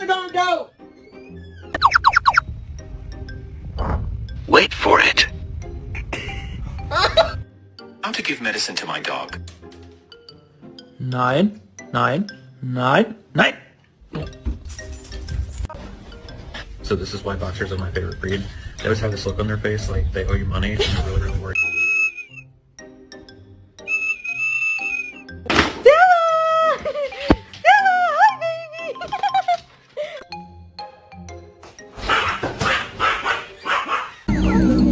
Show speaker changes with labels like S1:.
S1: mother gonna go?
S2: Wait for it. How to give medicine to my dog.
S3: Nein, nein, nein, nein. So this is why boxers are my favorite breed. They always have this look on their face like they owe you money and they're really, really worried.
S4: Hi, baby.